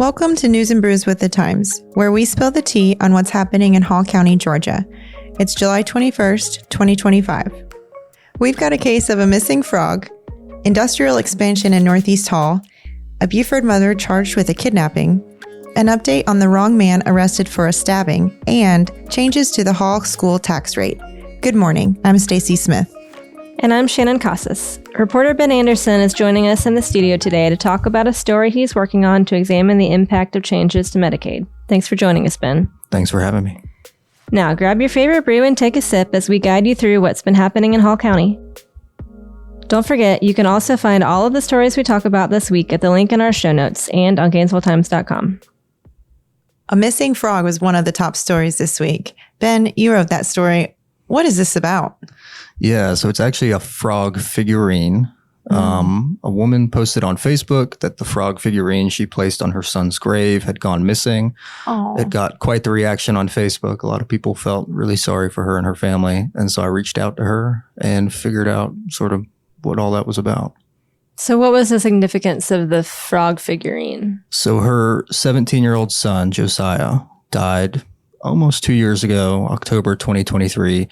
Welcome to News and Brews with the Times, where we spill the tea on what's happening in Hall County, Georgia. It's July 21st, 2025. We've got a case of a missing frog, industrial expansion in Northeast Hall, a Buford mother charged with a kidnapping, an update on the wrong man arrested for a stabbing, and changes to the Hall school tax rate. Good morning, I'm Stacy Smith. And I'm Shannon Casas. Reporter Ben Anderson is joining us in the studio today to talk about a story he's working on to examine the impact of changes to Medicaid. Thanks for joining us, Ben. Thanks for having me. Now, grab your favorite brew and take a sip as we guide you through what's been happening in Hall County. Don't forget, you can also find all of the stories we talk about this week at the link in our show notes and on GainesvilleTimes.com. A missing frog was one of the top stories this week. Ben, you wrote that story. What is this about? Yeah, so it's actually a frog figurine. A woman posted on Facebook that the frog figurine she placed on her son's grave had gone missing. Aww. It got quite the reaction on Facebook. A lot of people felt really sorry for her and her family. And so I reached out to her and figured out sort of what all that was about. So what was the significance of the frog figurine? So her 17-year-old son, Josiah, died almost 2 years ago, October 2023.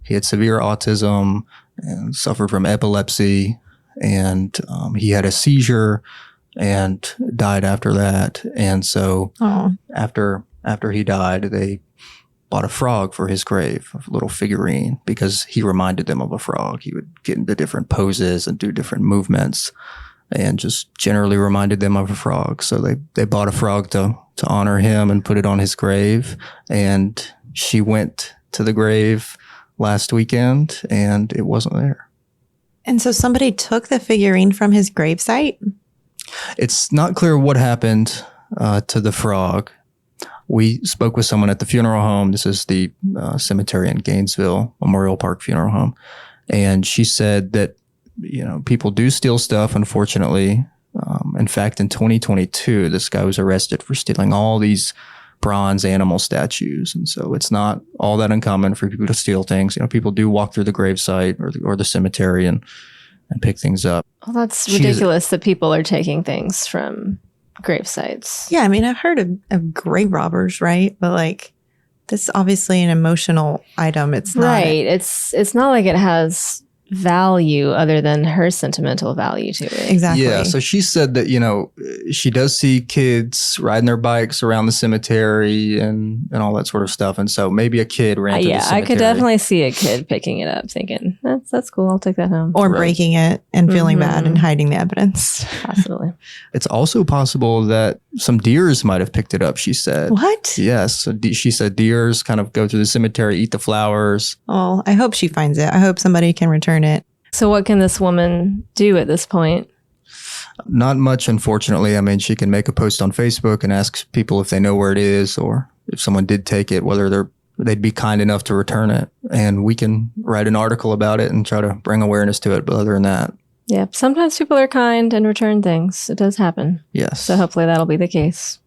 He had severe autism and suffered from epilepsy, and he had a seizure and died after that. And so after he died, they bought a frog for his grave, a little figurine, because he reminded them of a frog. He would get into different poses and do different movements and just generally reminded them of a frog. So they bought a frog to honor him and put it on his grave. And she went to the grave last weekend and it wasn't there. And so somebody took the figurine from his gravesite? It's not clear what happened to the frog. We spoke with someone at the funeral home. This is the cemetery in Gainesville, Memorial Park Funeral Home. And she said that, people do steal stuff, unfortunately. In fact, in 2022, this guy was arrested for stealing all these bronze animal statues. And so it's not all that uncommon for people to steal things. People do walk through the gravesite or the cemetery and pick things up. Well, that's ridiculous that people are taking things from grave sites. Yeah, I mean, I've heard of grave robbers, right? But this is obviously an emotional item. It's not. Right. It's not like it has value other than her sentimental value to it. Exactly. Yeah. So she said that, she does see kids riding their bikes around the cemetery and all that sort of stuff. And so maybe a kid ran to the cemetery. I could definitely see a kid picking it up thinking, that's cool. I'll take that home. Or breaking it and feeling bad and hiding the evidence. Possibly. It's also possible that some deers might have picked it up, she said. What? Yes. So she said deers kind of go through the cemetery, eat the flowers. Oh, I hope she finds it. I hope somebody can return it. So what can this woman do at this point? Not much, unfortunately. I mean, she can make a post on Facebook and ask people if they know where it is or if someone did take it, whether they'd be kind enough to return it. And we can write an article about it and try to bring awareness to it. But other than that. Yeah, sometimes people are kind and return things. It does happen. Yes. So hopefully that'll be the case.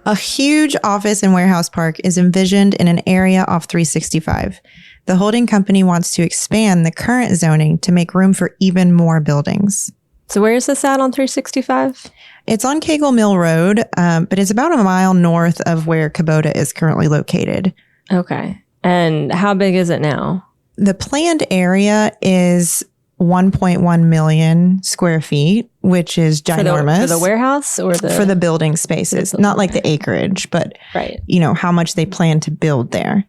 A huge office and warehouse park is envisioned in an area off 365. The holding company wants to expand the current zoning to make room for even more buildings. So where is this at on 365? It's on Cagle Mill Road, but it's about a mile north of where Kubota is currently located. Okay. And how big is it now? The planned area is 1.1 million square feet, which is ginormous. For the warehouse or for the building spaces, not like the acreage, but right. How much they plan to build there.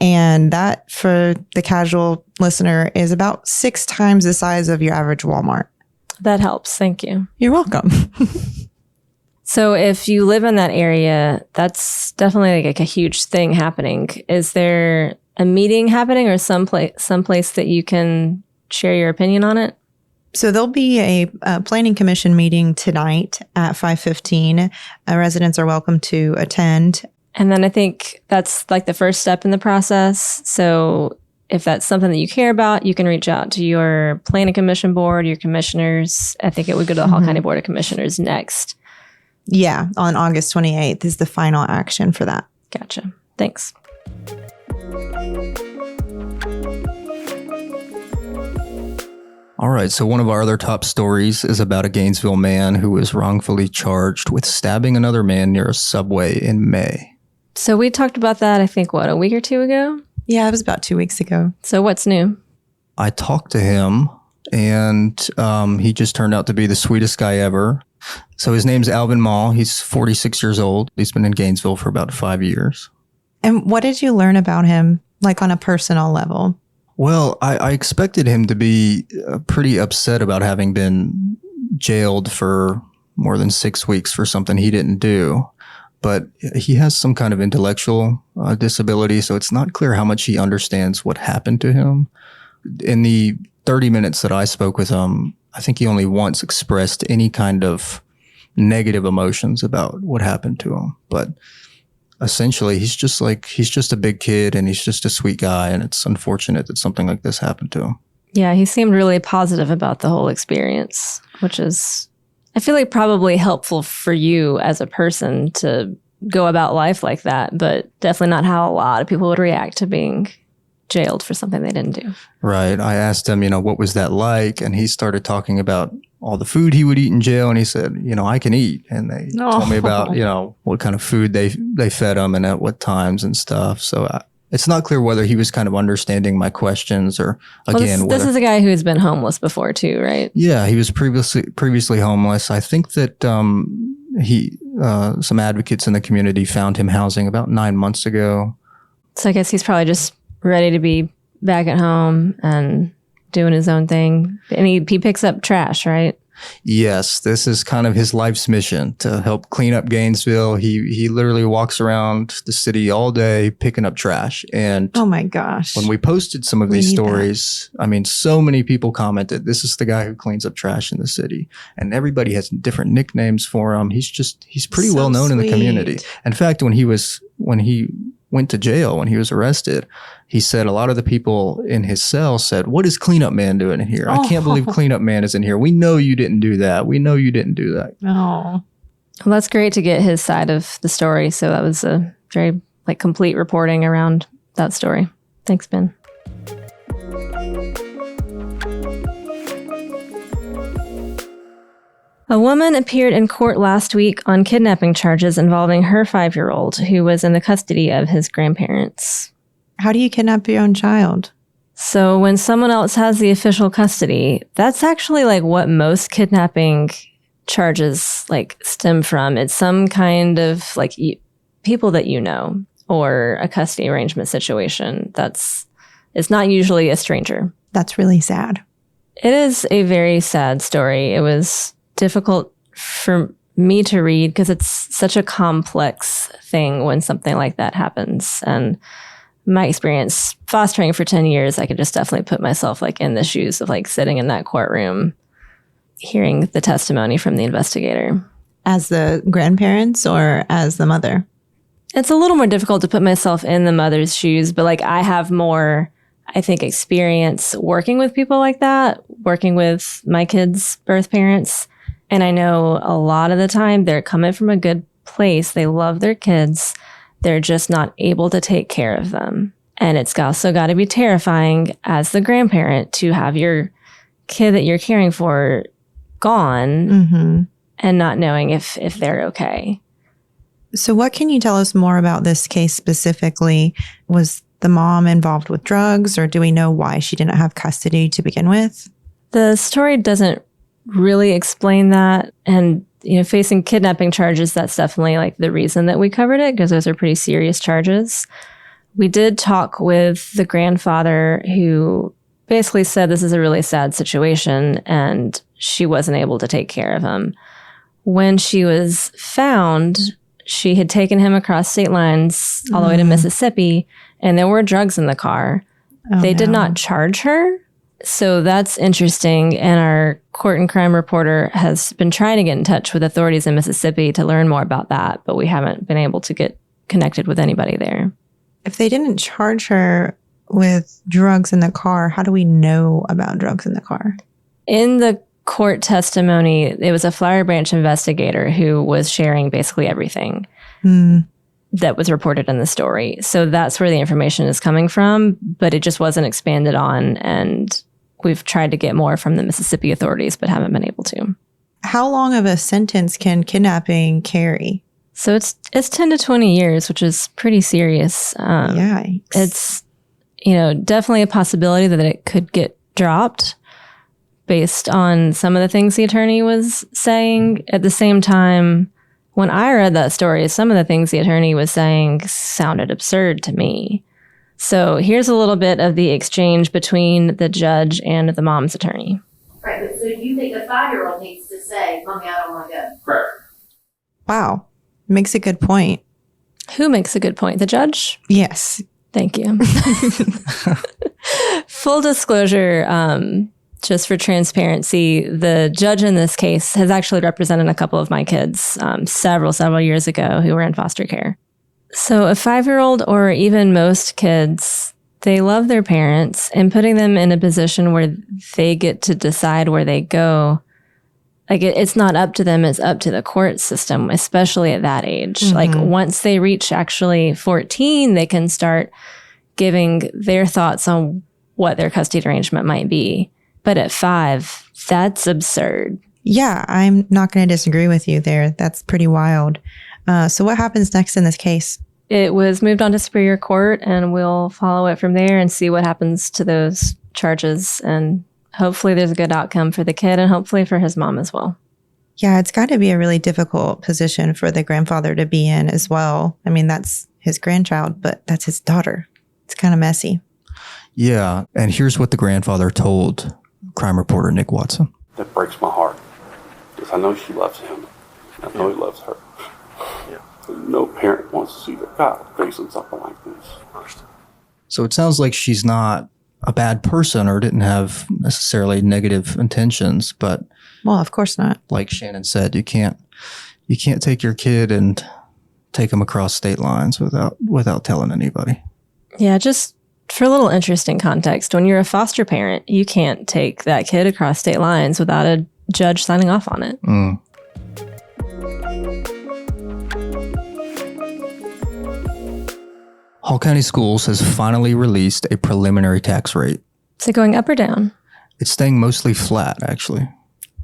And that, for the casual listener, is about 6 times the size of your average Walmart. That helps. Thank you. You're welcome. So if you live in that area, that's definitely like a huge thing happening. Is there a meeting happening or someplace that you can share your opinion on it? So there'll be a planning commission meeting tonight at 5:15. Residents are welcome to attend. And then I think that's like the first step in the process. So if that's something that you care about, you can reach out to your planning commission board, your commissioners. I think it would go to the Hall County Board of Commissioners next. Yeah, on August 28th is the final action for that. Gotcha. Thanks. All right, so one of our other top stories is about a Gainesville man who was wrongfully charged with stabbing another man near a subway in May. So we talked about that, I think, a week or two ago? Yeah, it was about 2 weeks ago. So what's new? I talked to him, and he just turned out to be the sweetest guy ever. So his name's Alvin Mall. He's 46 years old. He's been in Gainesville for about 5 years. And what did you learn about him, like on a personal level? Well, I expected him to be pretty upset about having been jailed for more than 6 weeks for something he didn't do. But he has some kind of intellectual disability, so it's not clear how much he understands what happened to him. In the 30 minutes that I spoke with him, I think he only once expressed any kind of negative emotions about what happened to him. But essentially, he's just a big kid and he's just a sweet guy. And it's unfortunate that something like this happened to him. Yeah, he seemed really positive about the whole experience, which is, I feel like, probably helpful for you as a person to go about life like that, but definitely not how a lot of people would react to being jailed for something they didn't do. Right. I asked him, what was that like? And he started talking about all the food he would eat in jail. And he said, I can eat. And they told me about, what kind of food they fed him and at what times and stuff. So it's not clear whether he was kind of understanding my questions or, again, this is a guy who's been homeless before too, right? Yeah, he was previously homeless. I think that some advocates in the community found him housing about 9 months ago. So I guess he's probably just ready to be back at home and doing his own thing. And he picks up trash, right? Yes, this is kind of his life's mission, to help clean up Gainesville. He literally walks around the city all day picking up trash. And oh my gosh, when we posted some of these stories, so many people commented, this is the guy who cleans up trash in the city. And everybody has different nicknames for him. He's pretty well known in the community. In fact, when he went to jail, when he was arrested, he said a lot of the people in his cell said, "What is Cleanup Man doing in here? I can't believe Cleanup Man is in here. We know you didn't do that. We know you didn't do that." Oh, well, that's great to get his side of the story. So that was a very complete reporting around that story. Thanks, Ben. A woman appeared in court last week on kidnapping charges involving her 5-year-old who was in the custody of his grandparents. How do you kidnap your own child? So when someone else has the official custody, that's actually what most kidnapping charges stem from. It's some kind of people that you know, or a custody arrangement situation. It's not usually a stranger. That's really sad. It is a very sad story. It was difficult for me to read because it's such a complex thing when something like that happens. And my experience fostering for 10 years, I could just definitely put myself in the shoes of sitting in that courtroom, hearing the testimony from the investigator. As the grandparents or as the mother? It's a little more difficult to put myself in the mother's shoes, but I have more, I think, experience working with people like that, working with my kids' birth parents. And I know a lot of the time they're coming from a good place. They love their kids. They're just not able to take care of them. And it's also got to be terrifying as the grandparent to have your kid that you're caring for gone and not knowing if they're okay. So what can you tell us more about this case specifically? Was the mom involved with drugs, or do we know why she didn't have custody to begin with? The story doesn't really explain that. And, facing kidnapping charges, that's definitely the reason that we covered it, because those are pretty serious charges. We did talk with the grandfather, who basically said this is a really sad situation and she wasn't able to take care of him. When she was found, she had taken him across state lines all the way to Mississippi, and there were drugs in the car. They did not charge her. So that's interesting. And our court and crime reporter has been trying to get in touch with authorities in Mississippi to learn more about that, but we haven't been able to get connected with anybody there. If they didn't charge her with drugs in the car, how do we know about drugs in the car? In the court testimony, it was a Flower Branch investigator who was sharing basically everything that was reported in the story. So that's where the information is coming from, but it just wasn't expanded on. And we've tried to get more from the Mississippi authorities, but haven't been able to. How long of a sentence can kidnapping carry? So it's 10 to 20 years, which is pretty serious. Yikes. It's, definitely a possibility that it could get dropped based on some of the things the attorney was saying. At the same time, when I read that story, some of the things the attorney was saying sounded absurd to me. So here's a little bit of the exchange between the judge and the mom's attorney. Right, but so you think a 5-year-old needs to say, Mommy, I don't want to go? Correct. Wow. Makes a good point. Who makes a good point? The judge? Yes. Thank you. Full disclosure, just for transparency, the judge in this case has actually represented a couple of my kids several years ago who were in foster care. So a 5-year-old or even most kids, they love their parents, and putting them in a position where they get to decide where they go, like it's not up to them, it's up to the court system, especially at that age. Mm-hmm. Like once they reach actually 14, they can start giving their thoughts on what their custody arrangement might be. But at 5, that's absurd. Yeah, I'm not going to disagree with you there. That's pretty wild. So what happens next in this case? It was moved on to Superior Court, and we'll follow it from there and see what happens to those charges. And hopefully there's a good outcome for the kid and hopefully for his mom as well. Yeah, it's got to be a really difficult position for the grandfather to be in as well. I mean, that's his grandchild, but that's his daughter. It's kind of messy. Yeah. And here's what the grandfather told crime reporter Nick Watson. That breaks my heart because I know she loves him. I know he loves her. Yeah. No parent wants to see their child facing something like this. So it sounds like she's not a bad person or didn't have necessarily negative intentions, but well, of course not. Like Shannon said, you can't take your kid and take them across state lines without telling anybody. Yeah, just for a little interesting context, when you're a foster parent, you can't take that kid across state lines without a judge signing off on it. Mm. Hall County Schools has finally released a preliminary tax rate. Is it going up or down? It's staying mostly flat, actually.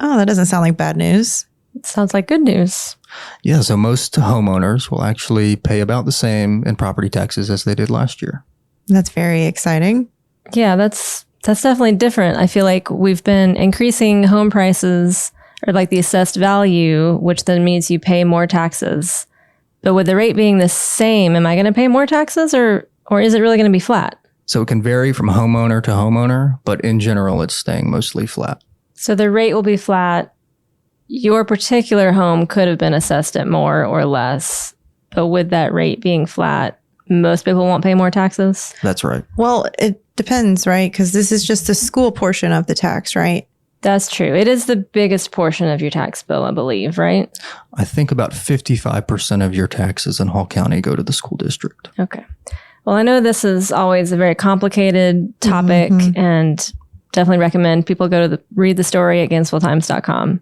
Oh, that doesn't sound like bad news. It sounds like good news. Yeah, so most homeowners will actually pay about the same in property taxes as they did last year. That's very exciting. Yeah, that's definitely different. I feel like we've been increasing home prices or like the assessed value, which then means you pay more taxes. But with the rate being the same, am I going to pay more taxes or is it really going to be flat? So it can vary from homeowner to homeowner, but in general, it's staying mostly flat. So the rate will be flat. Your particular home could have been assessed at more or less, but with that rate being flat, most people won't pay more taxes? That's right. Well, it depends, right? Because this is just the school portion of the tax, right? That's true. It is the biggest portion of your tax bill, I believe, right? I think about 55% of your taxes in Hall County go to the school district. Okay. Well, I know this is always a very complicated topic and definitely recommend people go to read the story at GainesvilleTimes.com.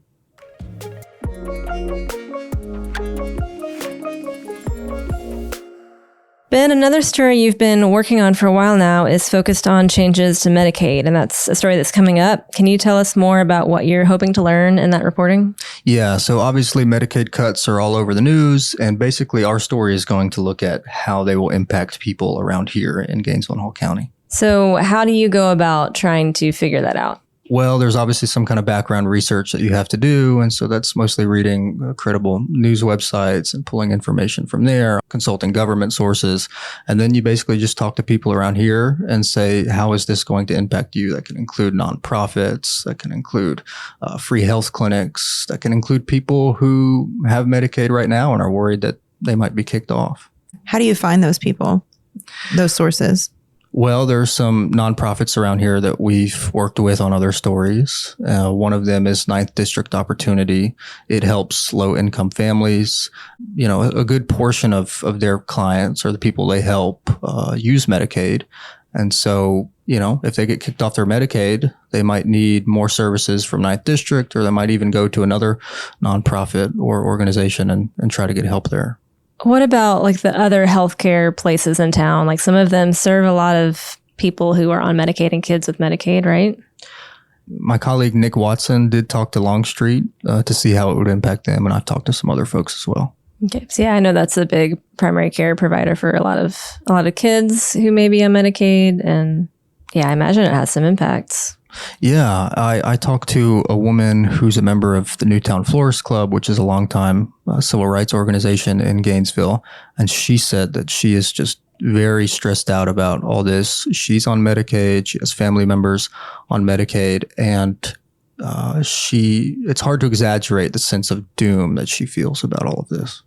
Ben, another story you've been working on for a while now is focused on changes to Medicaid, and that's a story that's coming up. Can you tell us more about what you're hoping to learn in that reporting? Yeah, so obviously Medicaid cuts are all over the news, and basically our story is going to look at how they will impact people around here in Gainesville and Hall County. So how do you go about trying to figure that out? Well, there's obviously some kind of background research that you have to do. And so that's mostly reading credible news websites and pulling information from there, consulting government sources. And then you basically just talk to people around here and say, how is this going to impact you? That can include nonprofits, that can include free health clinics, that can include people who have Medicaid right now and are worried that they might be kicked off. How do you find those people, those sources? Well, there's some nonprofits around here that we've worked with on other stories. One of them is 9th District Opportunity. It helps low-income families. You know, a good portion of their clients or the people they help use Medicaid. And so, you know, if they get kicked off their Medicaid, they might need more services from 9th District, or they might even go to another nonprofit or organization and try to get help there. What about like the other healthcare places in town? Like some of them serve a lot of people who are on Medicaid and kids with Medicaid, right? My colleague Nick Watson did talk to Longstreet to see how it would impact them, and I've talked to some other folks as well. Okay. So yeah, I know that's a big primary care provider for a lot of kids who may be on Medicaid, and yeah, I imagine it has some impacts. Yeah, I talked to a woman who's a member of the Newtown Florist Club, which is a longtime civil rights organization in Gainesville, and she said that she is just very stressed out about all this. She's on Medicaid. She has family members on Medicaid, and it's hard to exaggerate the sense of doom that she feels about all of this.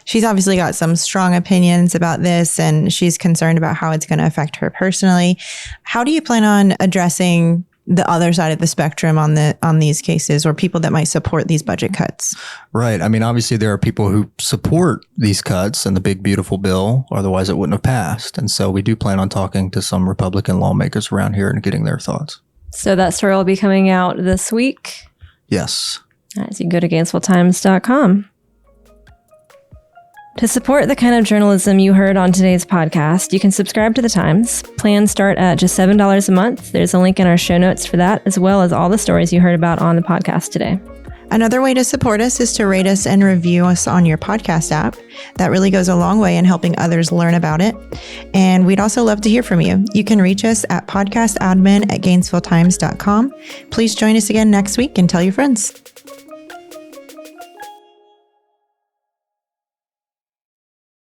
She's obviously got some strong opinions about this, and she's concerned about how it's going to affect her personally. How do you plan on addressing the other side of the spectrum on these cases, or people that might support these budget cuts? Right. I mean, obviously there are people who support these cuts and the big, beautiful bill, otherwise it wouldn't have passed. And so we do plan on talking to some Republican lawmakers around here and getting their thoughts. So that story will be coming out this week. Yes. All right, so you can go to GainesvilleTimes.com. To support the kind of journalism you heard on today's podcast, you can subscribe to The Times. Plans start at just $7 a month. There's a link in our show notes for that, as well as all the stories you heard about on the podcast today. Another way to support us is to rate us and review us on your podcast app. That really goes a long way in helping others learn about it. And we'd also love to hear from you. You can reach us at podcastadmin@GainesvilleTimes.com. Please join us again next week and tell your friends.